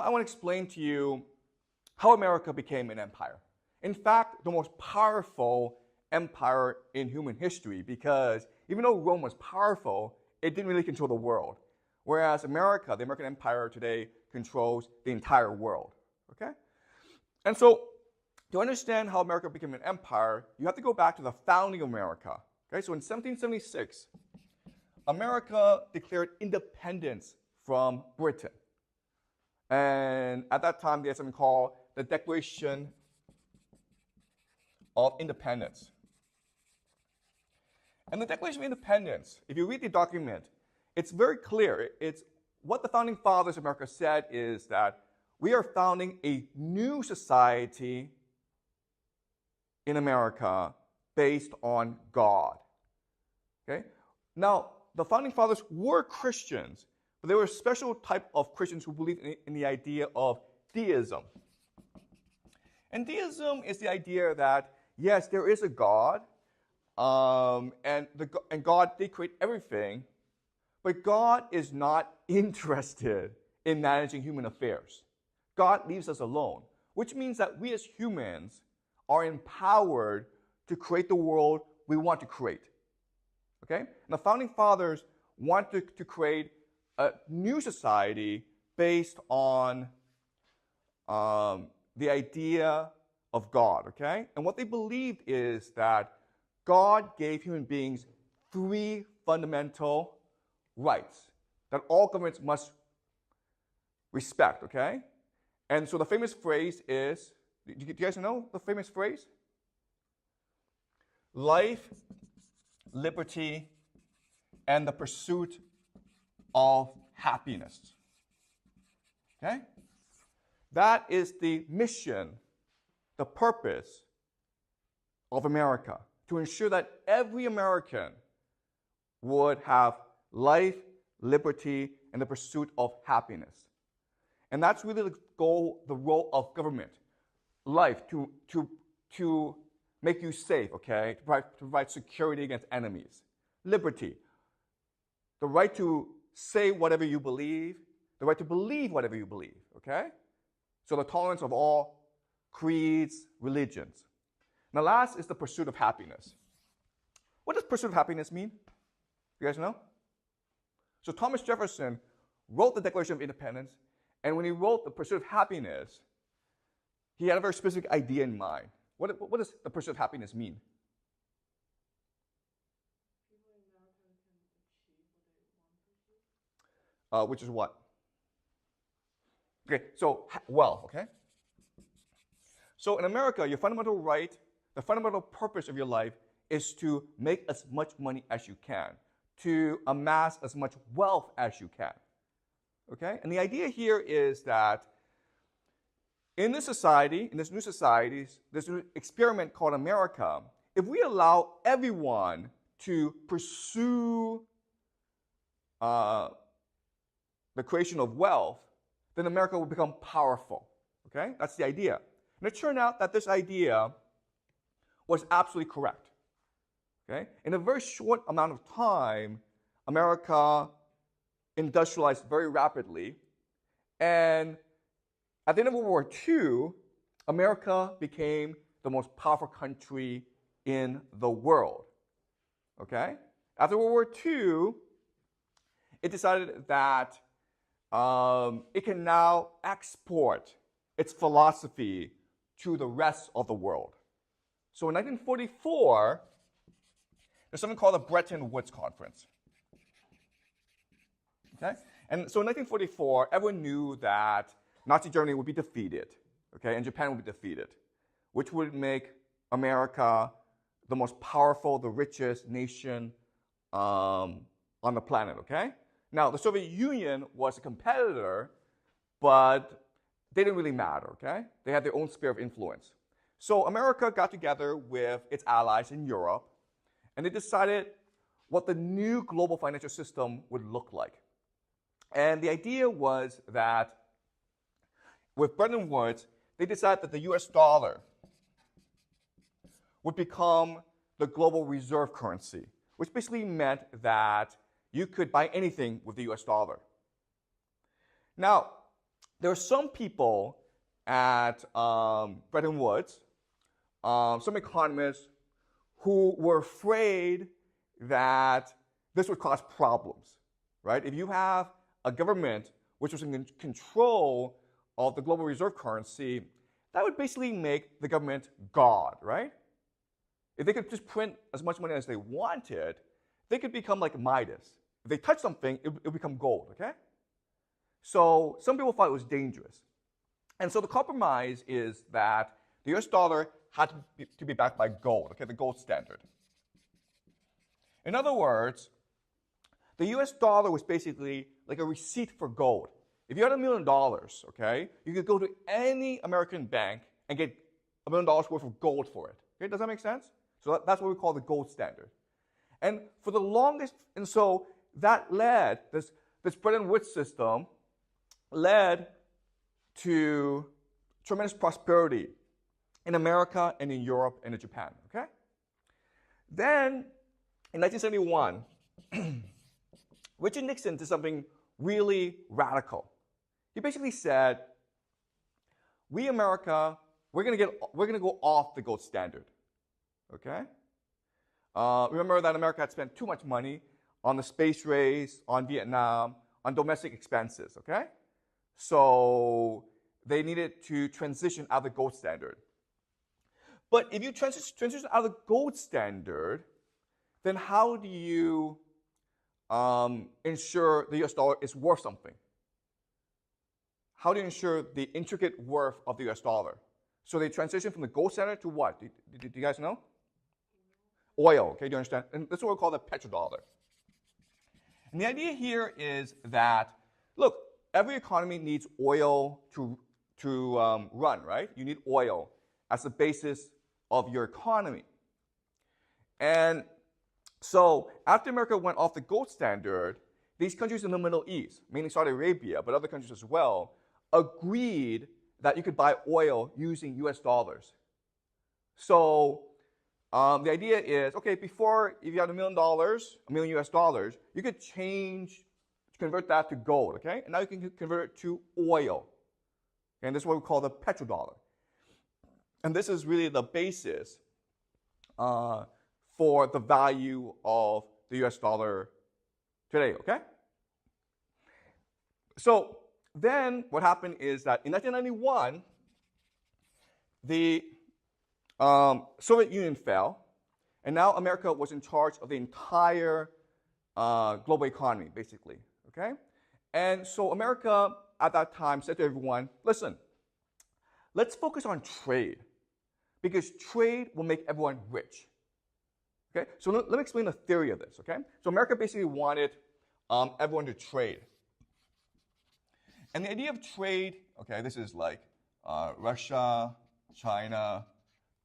I want to explain to you how America became an empire. In fact, the most powerful empire in human history, because even though Rome was powerful, it didn't really control the world. Whereas America, the American empire today, controls the entire world. Okay? And so, to understand how America became an empire, you have to go back to the founding of America. Okay? So in 1776, America declared independence from Britain. And at that time, they had something called the Declaration of Independence. And the Declaration of Independence, if you read the document, it's very clear. It's what the founding fathers of America said is that we are founding a new society in America based on God. Okay? Now, the founding fathers were Christians, but they were a special type of Christians who believed in the idea of deism. And deism is the idea that, yes, there is a God, and God did create everything, but God is not interested in managing human affairs. God leaves us alone, which means that we as humans are empowered to create the world we want to create. Okay? And the founding fathers wanted to create a new society based on the idea of God. Okay? And what they believed is that God gave human beings 3 fundamental rights that all governments must respect. Okay? And so the famous phrase is, do you guys know the famous phrase? Life, liberty, and the pursuit of happiness. Okay? That is the mission, the purpose of America, to ensure that every American would have life, liberty, and the pursuit of happiness. And that's really the goal, the role of government. Life, to make you safe, okay? To provide security against enemies. Liberty, the right to say whatever you believe, the right to believe whatever you believe, okay? So the tolerance of all creeds, religions. Now last is the pursuit of happiness. What does pursuit of happiness mean? You guys know? So Thomas Jefferson wrote the Declaration of Independence, and when he wrote the pursuit of happiness, he had a very specific idea in mind. What does the pursuit of happiness mean? Which is what? Okay, so wealth, okay? So in America, your fundamental right, the fundamental purpose of your life is to make as much money as you can, to amass as much wealth as you can. Okay? And the idea here is that in this society, in this new society, this new experiment called America, if we allow everyone to pursue the creation of wealth, then America will become powerful. Okay? That's the idea. And it turned out that this idea was absolutely correct. Okay? In a very short amount of time, America industrialized very rapidly, and at the end of World War II, America became the most powerful country in the world. Okay? After World War II, it decided that it can now export its philosophy to the rest of the world. So in 1944, there's something called the Bretton Woods Conference. Okay? And so in 1944, everyone knew that Nazi Germany would be defeated, okay, and Japan would be defeated, which would make America the most powerful, the richest nation on the planet, okay? Now, the Soviet Union was a competitor, but they didn't really matter, okay? They had their own sphere of influence. So America got together with its allies in Europe, and they decided what the new global financial system would look like. And the idea was that with Bretton Woods, they decided that the US dollar would become the global reserve currency, which basically meant that you could buy anything with the US dollar. Now, there are some people at Bretton Woods, some economists who were afraid that this would cause problems, right? If you have a government which was in control of the global reserve currency, that would basically make the government God, right? If they could just print as much money as they wanted, they could become like Midas. If they touch something, it would become gold, okay? So some people thought it was dangerous. And so the compromise is that the US dollar had to be backed by gold, okay, the gold standard. In other words, the US dollar was basically like a receipt for gold. If you had $1 million, okay, you could go to any American bank and get $1 million worth of gold for it. Okay, does that make sense? So that's what we call the gold standard. And for the longest, and so that led, this Bretton Woods system led to tremendous prosperity in America and in Europe and in Japan, okay? Then, in 1971, Richard Nixon did something really radical. He basically said, we America, we're gonna go off the gold standard, okay? Remember that America had spent too much money on the space race, on Vietnam, on domestic expenses, okay? So they needed to transition out of the gold standard. But if you transition out of the gold standard, then how do you ensure the US dollar is worth something? How do you ensure the intricate worth of the US dollar? So they transition from the gold standard to what? Do you guys know? Oil, okay, do you understand? And that's what we call the petrodollar. And the idea here is that, look, every economy needs oil to run, right? You need oil as the basis of your economy. And so after America went off the gold standard, these countries in the Middle East, mainly Saudi Arabia, but other countries as well, agreed that you could buy oil using US dollars. So the idea is, okay, before, if you had $1 million US dollars, you could convert that to gold, okay? And now you can convert it to oil. And this is what we call the petrodollar. And this is really the basis for the value of the US dollar today, okay? So then what happened is that in 1991, the Soviet Union fell, and now America was in charge of the entire global economy, basically, okay? And so America at that time said to everyone, listen, let's focus on trade, because trade will make everyone rich. Okay, so let me explain the theory of this, okay? So America basically wanted everyone to trade. And the idea of trade, okay, this is like Russia, China,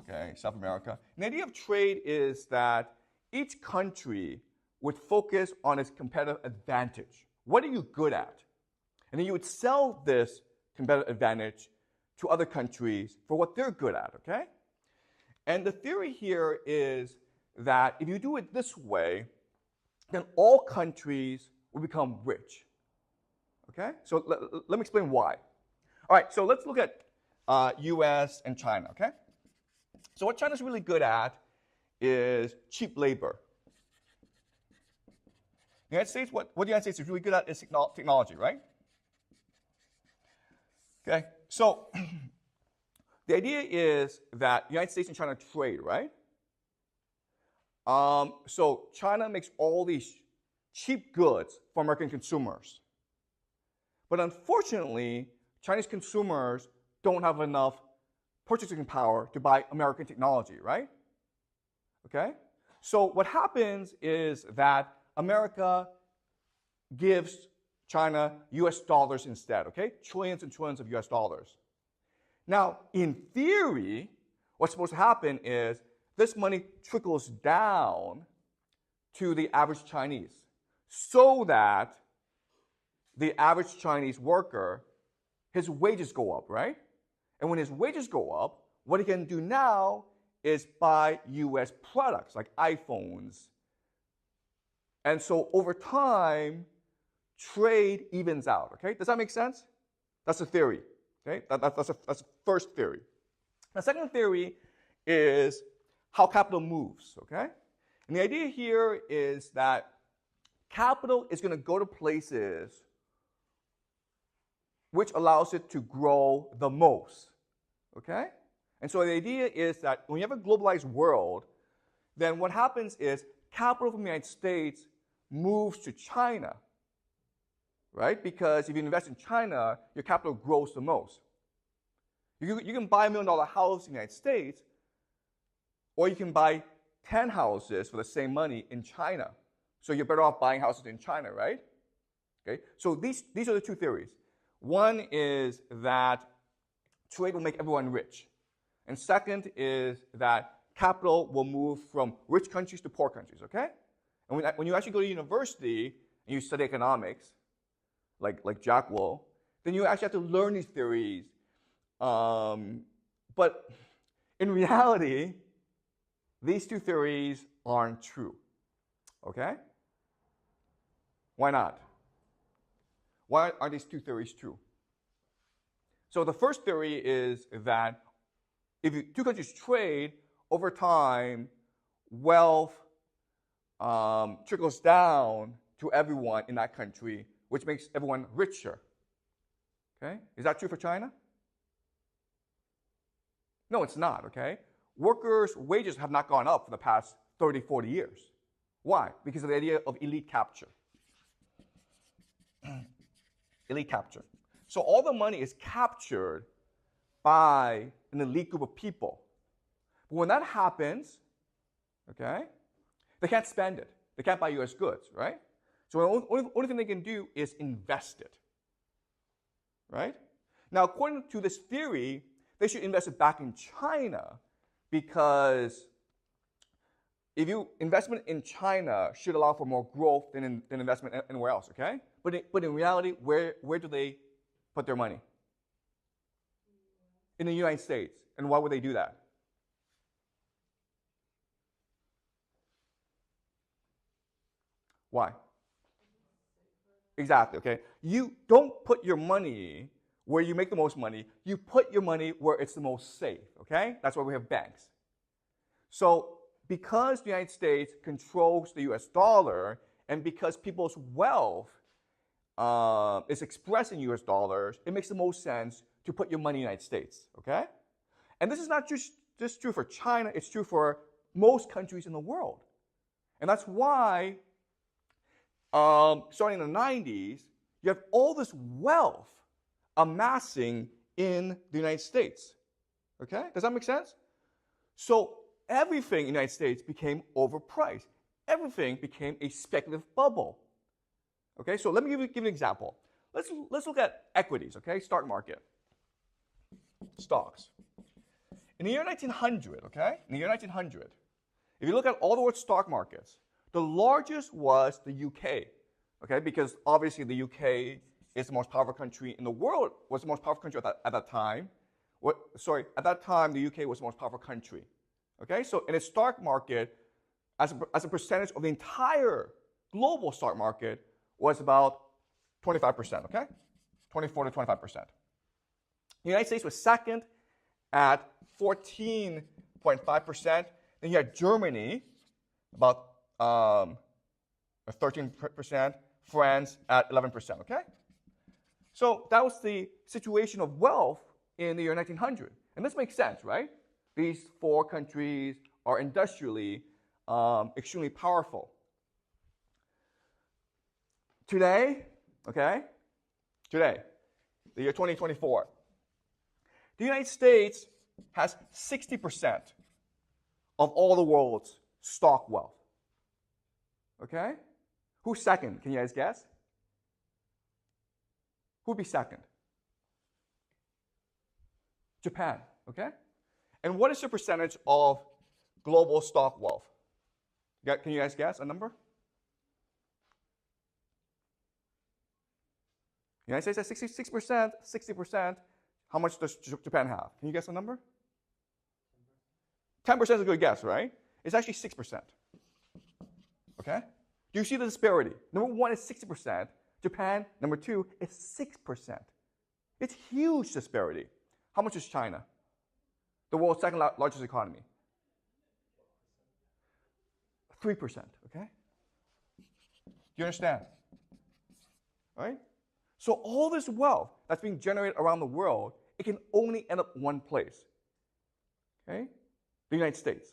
okay, South America. And the idea of trade is that each country would focus on its competitive advantage. What are you good at? And then you would sell this competitive advantage to other countries for what they're good at, okay? And the theory here is that if you do it this way, then all countries will become rich. Okay? So let me explain why. All right, so let's look at US and China, okay? So what China's really good at is cheap labor. The United States, what the United States is really good at is technology, right? Okay, so the idea is that the United States and China trade, right? So China makes all these cheap goods for American consumers. But unfortunately, Chinese consumers don't have enough purchasing power to buy American technology, right? Okay? So what happens is that America gives China US dollars instead, okay? Trillions and trillions of US dollars. Now, in theory, what's supposed to happen is this money trickles down to the average Chinese so that the average Chinese worker, his wages go up, right? And when his wages go up, what he can do now is buy US products like iPhones. And so over time, trade evens out, okay? Does that make sense? That's a theory. Okay? That's the first theory. The second theory is how capital moves. Okay? And the idea here is that capital is going to go to places which allows it to grow the most. Okay? And so the idea is that when you have a globalized world, then what happens is capital from the United States moves to China, right? Because if you invest in China, your capital grows the most. You can buy $1 million house in the United States, or you can buy 10 houses for the same money in China. So you're better off buying houses in China, right? Okay. So these are the two theories. One is that trade will make everyone rich. And second is that capital will move from rich countries to poor countries, okay? And when you actually go to university and you study economics, like Jack will, then you actually have to learn these theories. But in reality, these two theories aren't true, okay? Why not? Why aren't these two theories true? So the first theory is that if two countries trade, over time, wealth trickles down to everyone in that country, which makes everyone richer. Okay? Is that true for China? No, it's not, okay? Workers' wages have not gone up for the past 30, 40 years. Why? Because of the idea of elite capture. Elite capture. So all the money is captured by an elite group of people. But when that happens, okay, they can't spend it. They can't buy US goods, right? So the only thing they can do is invest it, right? Now, according to this theory, they should invest it back in China because if you investment in China should allow for more growth than investment anywhere else, okay? But in reality, where do they put their money? In the United States. And why would they do that? Why? Exactly, okay? You don't put your money where you make the most money. You put your money where it's the most safe, okay? That's why we have banks. So because the United States controls the US dollar, and because people's wealth is expressed in US dollars, it makes the most sense to put your money in the United States, okay? And this is not just true for China, it's true for most countries in the world. And that's why, starting in the 90s, you have all this wealth amassing in the United States, okay? Does that make sense? So everything in the United States became overpriced. Everything became a speculative bubble. Okay, so let me give you an example. Let's look at equities, okay? Stock market. Stocks. In the year 1900, okay? In the year 1900, if you look at all the world's stock markets, the largest was the UK, okay? Because obviously the UK is the most powerful country in the world, was the most powerful country at that time. At that time, the UK was the most powerful country. Okay, so in a stock market, as a percentage of the entire global stock market, was about 25%, okay? 24 to 25%. The United States was second at 14.5%. Then you had Germany, about 13%, France at 11%, okay? So that was the situation of wealth in the year 1900. And this makes sense, right? These four countries are industrially extremely powerful. Today, okay, the year 2024, the United States has 60% of all the world's stock wealth. Okay? Who's second? Can you guys guess? Who'd be second? Japan, okay? And what is the percentage of global stock wealth? Can you guys guess a number? The United States has 66%, 60%. How much does Japan have? Can you guess a number? 10% is a good guess, right? It's actually 6%. Okay? Do you see the disparity? Number one is 60%. Japan, number two, is 6%. It's huge disparity. How much is China? The world's second largest economy. 3%, okay? Do you understand? All right? So all this wealth that's being generated around the world, it can only end up one place. Okay? The United States.